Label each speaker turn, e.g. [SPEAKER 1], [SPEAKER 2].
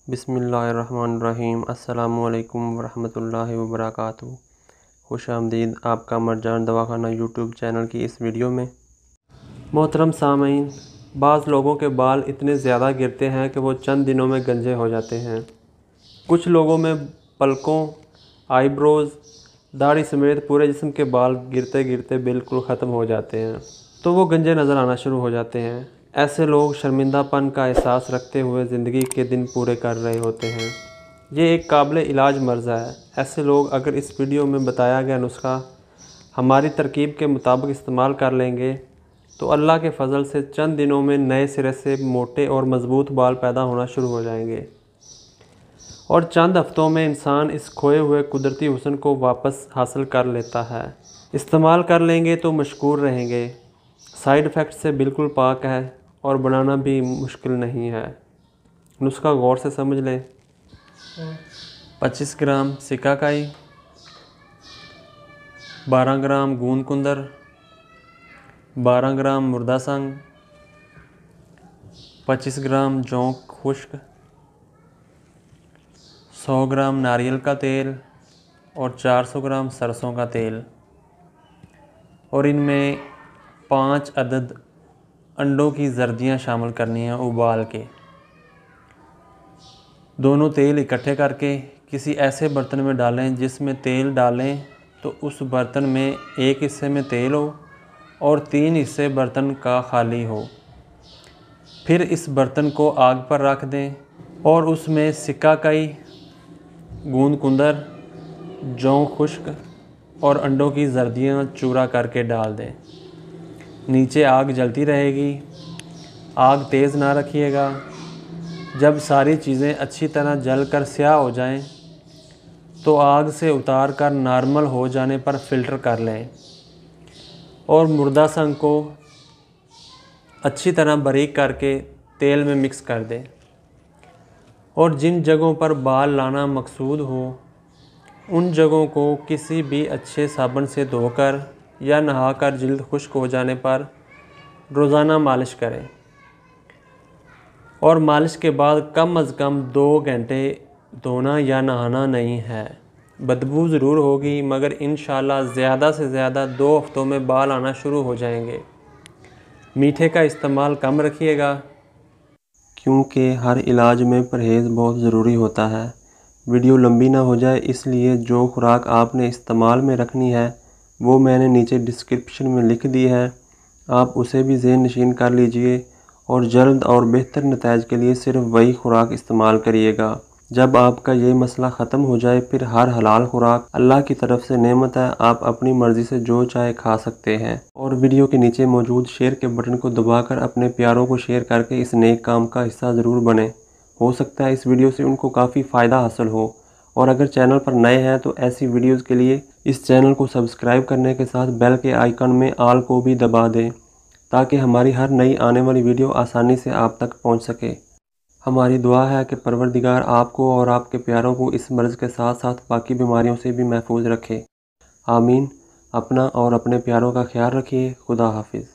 [SPEAKER 1] बिस्मिल्लाहिर्रहमानिर्रहीम। अस्सलामुअलैकुम वरहमतुल्लाहि वबरकातुहू। खुश आमदीद आपका मरजान दवाखाना यूट्यूब चैनल की इस वीडियो में। मोहतरम सामीन, बाज़ लोगों के बाल इतने ज़्यादा गिरते हैं कि वो चंद दिनों में गंजे हो जाते हैं। कुछ लोगों में पलकों, आईब्रोज़, दाढ़ी समेत पूरे जिस्म के बाल गिरते गिरते बिल्कुल ख़त्म हो जाते हैं, तो वो गंजे नज़र आना शुरू हो जाते हैं। ऐसे लोग शर्मिंदापन का एहसास रखते हुए ज़िंदगी के दिन पूरे कर रहे होते हैं। ये एक काबिल इलाज मर्ज़ है। ऐसे लोग अगर इस वीडियो में बताया गया नुस्खा हमारी तरकीब के मुताबिक इस्तेमाल कर लेंगे तो अल्लाह के फ़ज़ल से चंद दिनों में नए सिरे से मोटे और मज़बूत बाल पैदा होना शुरू हो जाएंगे और चंद हफ्तों में इंसान इस खोए हुए कुदरती हुस्न को वापस हासिल कर लेता है। इस्तेमाल कर लेंगे तो मशकूर रहेंगे। साइड इफ़ेक्ट से बिल्कुल पाक है और बनाना भी मुश्किल नहीं है। नुस्खा गौर से समझ लें। 25 ग्राम सिकाकाई, 12 ग्राम गूंद कुंदर, 12 ग्राम मुर्दा संग, 25 ग्राम जौ खुश्क, 100 ग्राम नारियल का तेल और 400 ग्राम सरसों का तेल, और इनमें 5 अदद अंडों की जर्दियाँ शामिल करनी हैं उबाल के। दोनों तेल इकट्ठे करके किसी ऐसे बर्तन में डालें जिसमें तेल डालें तो उस बर्तन में एक हिस्से में तेल हो और 3 हिस्से बर्तन का खाली हो। फिर इस बर्तन को आग पर रख दें और उसमें सिकाकाई, गूंद कुंदर, जौ खुश्क और अंडों की जर्दियाँ चूरा करके डाल दें। नीचे आग जलती रहेगी, आग तेज़ ना रखिएगा। जब सारी चीज़ें अच्छी तरह जलकर स्याह हो जाएं, तो आग से उतार कर नॉर्मल हो जाने पर फ़िल्टर कर लें और मुर्दा संग को अच्छी तरह बारीक करके तेल में मिक्स कर दें। और जिन जगहों पर बाल लाना मकसूद हो उन जगहों को किसी भी अच्छे साबुन से धोकर या नहाकर जिल्द खुश्क हो जाने पर रोज़ाना मालिश करें और मालिश के बाद कम अज़ कम 2 घंटे धोना या नहाना नहीं है। बदबू ज़रूर होगी मगर इंशाल्लाह ज़्यादा से ज़्यादा 2 हफ्तों में बाल आना शुरू हो जाएंगे। मीठे का इस्तेमाल कम रखिएगा क्योंकि हर इलाज में परहेज़ बहुत ज़रूरी होता है। वीडियो लंबी ना हो जाए इसलिए जो खुराक आपने इस्तेमाल में रखनी है वो मैंने नीचे डिस्क्रिप्शन में लिख दी है, आप उसे भी ज़हन नशीन कर लीजिए और जल्द और बेहतर नतीजे के लिए सिर्फ वही खुराक इस्तेमाल करिएगा। जब आपका ये मसला ख़त्म हो जाए फिर हर हलाल खुराक अल्लाह की तरफ से नेमत है, आप अपनी मर्ज़ी से जो चाहे खा सकते हैं। और वीडियो के नीचे मौजूद शेयर के बटन को दबाकर अपने प्यारों को शेयर करके इस नेक काम का हिस्सा ज़रूर बने। हो सकता है इस वीडियो से उनको काफ़ी फ़ायदा हासिल हो। और अगर चैनल पर नए हैं तो ऐसी वीडियोज़ के लिए इस चैनल को सब्सक्राइब करने के साथ बेल के आइकन में ऑल को भी दबा दें ताकि हमारी हर नई आने वाली वीडियो आसानी से आप तक पहुंच सके। हमारी दुआ है कि परवरदिगार आपको और आपके प्यारों को इस मर्ज़ के साथ साथ बाकी बीमारियों से भी महफूज रखे। आमीन। अपना और अपने प्यारों का ख्याल रखिए। खुदा हाफिज़।